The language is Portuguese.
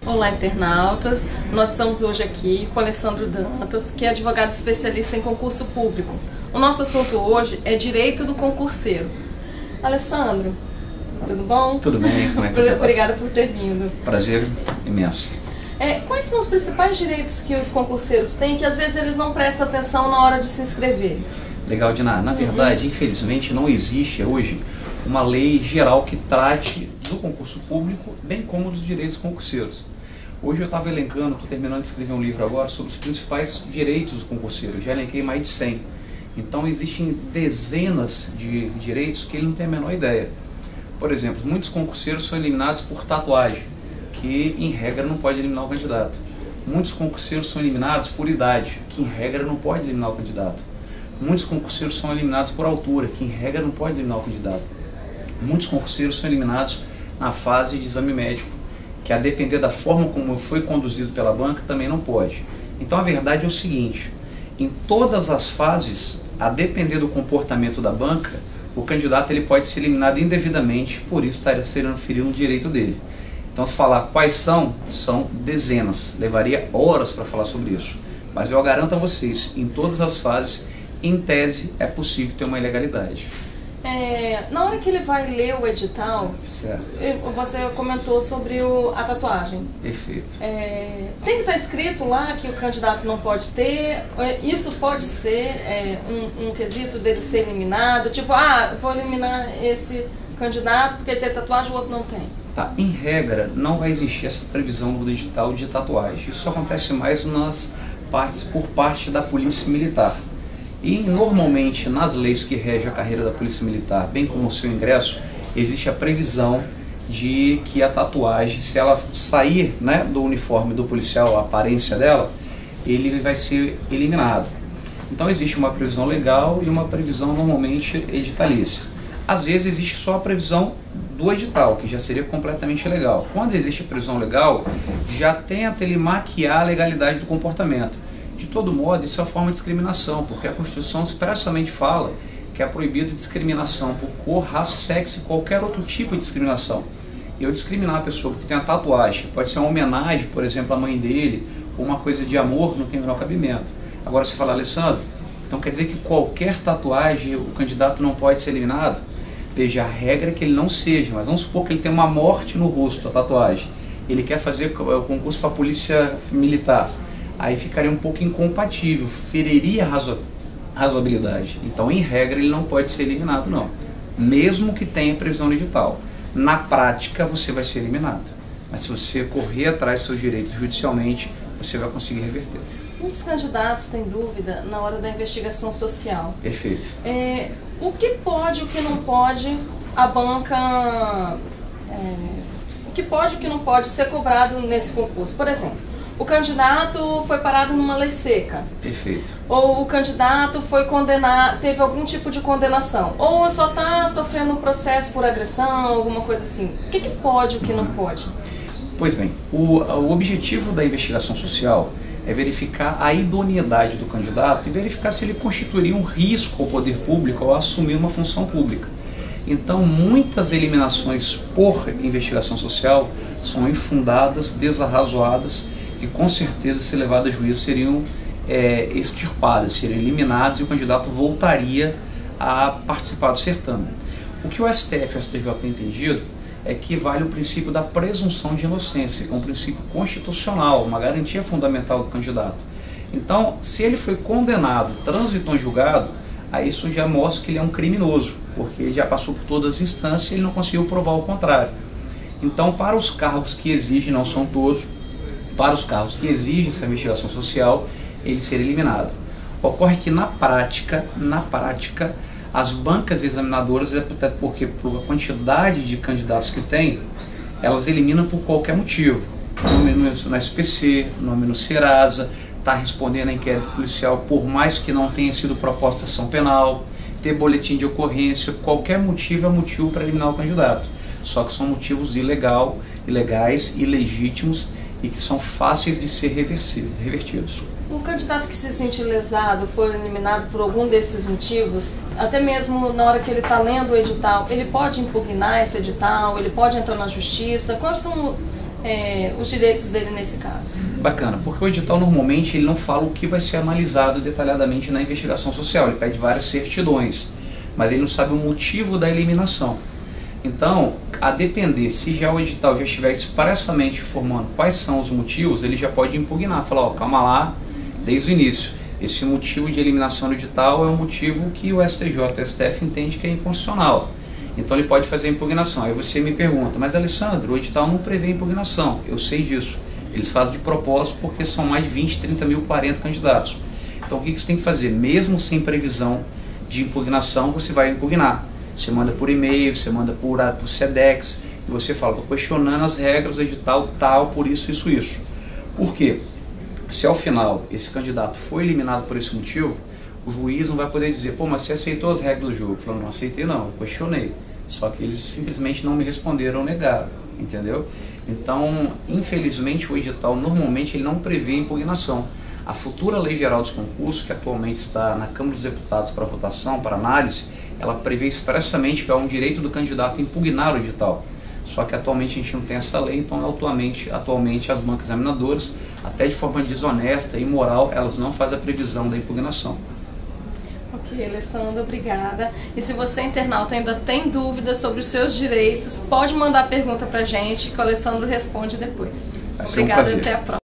Olá, internautas! Nós estamos hoje aqui com Alessandro Dantas, que é advogado especialista em concurso público. O nosso assunto hoje é direito do concurseiro. Alessandro, tudo bom? Tudo bem, como é que você está? Obrigada por ter vindo. Prazer imenso. Quais são os principais direitos que os concurseiros têm que às vezes eles não prestam atenção na hora de se inscrever? Legal, Diná. Na verdade, infelizmente, não existe hoje uma lei geral que trate do concurso público, bem como dos direitos concurseiros. Hoje eu estava elencando, estou terminando de escrever um livro agora sobre os principais direitos do concurseiro. Já elenquei mais de 100. Então existem dezenas de direitos que ele não tem a menor ideia. Por exemplo, muitos concurseiros são eliminados por tatuagem, que em regra não pode eliminar o candidato. Muitos concurseiros são eliminados por idade, que em regra não pode eliminar o candidato. Muitos concurseiros são eliminados por altura, que em regra não pode eliminar o candidato. Muitos concurseiros são eliminados na fase de exame médico, que a depender da forma como foi conduzido pela banca, também não pode. Então a verdade é o seguinte, em todas as fases, a depender do comportamento da banca, o candidato ele pode ser eliminado indevidamente, por isso estaria sendo ferido no direito dele. Então falar quais são dezenas, levaria horas para falar sobre isso. Mas eu garanto a vocês, em todas as fases, em tese, é possível ter uma ilegalidade. Na hora que ele vai ler o edital, certo, você comentou sobre a tatuagem. Perfeito. Tem que estar escrito lá que o candidato não pode ter? Isso pode ser um quesito dele ser eliminado? Tipo, vou eliminar esse candidato porque ele tem tatuagem, o outro não tem. Tá, em regra, não vai existir essa previsão do edital de tatuagem. Isso acontece mais por parte da Polícia Militar. E normalmente nas leis que regem a carreira da Polícia Militar, bem como o seu ingresso, existe a previsão de que a tatuagem, se ela sair, né, do uniforme do policial, a aparência dela, ele vai ser eliminado. Então existe uma previsão legal e uma previsão normalmente editalícia. Às vezes existe só a previsão do edital, que já seria completamente legal. Quando existe a previsão legal, já tenta ele maquiar a legalidade do comportamento. De todo modo, isso é uma forma de discriminação, porque a Constituição expressamente fala que é proibido discriminação por cor, raça, sexo e qualquer outro tipo de discriminação. Eu discriminar a pessoa porque tem a tatuagem, pode ser uma homenagem, por exemplo, à mãe dele, ou uma coisa de amor, não tem o menor cabimento. Agora você fala, Alessandro, então quer dizer que qualquer tatuagem o candidato não pode ser eliminado? Veja, a regra é que ele não seja, mas vamos supor que ele tem uma morte no rosto, a tatuagem. Ele quer fazer o concurso para a Polícia Militar. Aí ficaria um pouco incompatível, feriria a razoabilidade. Então, em regra, ele não pode ser eliminado, não. Mesmo que tenha previsão no edital. Na prática, você vai ser eliminado. Mas se você correr atrás dos seus direitos judicialmente, você vai conseguir reverter. Muitos candidatos têm dúvida na hora da investigação social. Perfeito. O que pode, o que não pode, a banca... o que pode e o que não pode ser cobrado nesse concurso? Por exemplo, o candidato foi parado numa lei seca. Perfeito. Ou o candidato foi condenado, teve algum tipo de condenação. Ou só está sofrendo um processo por agressão, alguma coisa assim. O que pode e o que não pode? Pois bem, o objetivo da investigação social é verificar a idoneidade do candidato e verificar se ele constituiria um risco ao poder público ao assumir uma função pública. Então, muitas eliminações por investigação social são infundadas, desarrazoadas, que com certeza, se levadas a juízo, seriam extirpadas, seriam eliminadas e o candidato voltaria a participar do certame. O que o STF e o STJ têm entendido é que vale o princípio da presunção de inocência, que é um princípio constitucional, uma garantia fundamental do candidato. Então, se ele foi condenado, transitou em julgado, aí isso já mostra que ele é um criminoso, porque ele já passou por todas as instâncias e ele não conseguiu provar o contrário. Então, para os cargos que exigem, não são todos, para os cargos que exigem essa investigação social, ele ser eliminado. Ocorre que na prática, as bancas examinadoras, até porque por quantidade de candidatos que tem, elas eliminam por qualquer motivo. Nome no SPC, nome no Serasa, está respondendo a inquérito policial, por mais que não tenha sido proposta ação penal, ter boletim de ocorrência, qualquer motivo é motivo para eliminar o candidato. Só que são motivos ilegais, ilegítimos e que são fáceis de ser revertidos. Um candidato que se sente lesado, for eliminado por algum desses motivos, até mesmo na hora que ele está lendo o edital, ele pode impugnar esse edital, ele pode entrar na justiça? Quais são os direitos dele nesse caso? Bacana, porque o edital normalmente ele não fala o que vai ser analisado detalhadamente na investigação social, ele pede várias certidões, mas ele não sabe o motivo da eliminação. Então, a depender, se já o edital já estiver expressamente informando quais são os motivos, ele já pode impugnar, falar, ó, calma lá, desde o início, esse motivo de eliminação do edital é um motivo que o STJ e o STF entende que é inconstitucional. Então ele pode fazer a impugnação. Aí você me pergunta, mas Alessandro, o edital não prevê impugnação. Eu sei disso. Eles fazem de propósito porque são mais de 20, 30 mil, 40 candidatos. Então o que você tem que fazer? Mesmo sem previsão de impugnação, você vai impugnar. Você manda por e-mail, você manda por SEDEX, e você fala, estou questionando as regras do edital tal, por isso, isso, isso. Por quê? Se ao final esse candidato foi eliminado por esse motivo, o juiz não vai poder dizer, pô, mas você aceitou as regras do jogo? Falando, não aceitei não, eu questionei. Só que eles simplesmente não me responderam ou negaram, entendeu? Então, infelizmente, o edital normalmente ele não prevê impugnação. A futura Lei Geral dos Concursos, que atualmente está na Câmara dos Deputados para votação, para análise, ela prevê expressamente que é um direito do candidato impugnar o edital. Só que atualmente a gente não tem essa lei, então atualmente as bancas examinadoras, até de forma desonesta e imoral, elas não fazem a previsão da impugnação. Ok, Alessandro, obrigada. E se você, internauta, ainda tem dúvidas sobre os seus direitos, pode mandar pergunta pra gente que o Alessandro responde depois. Obrigada e até a próxima.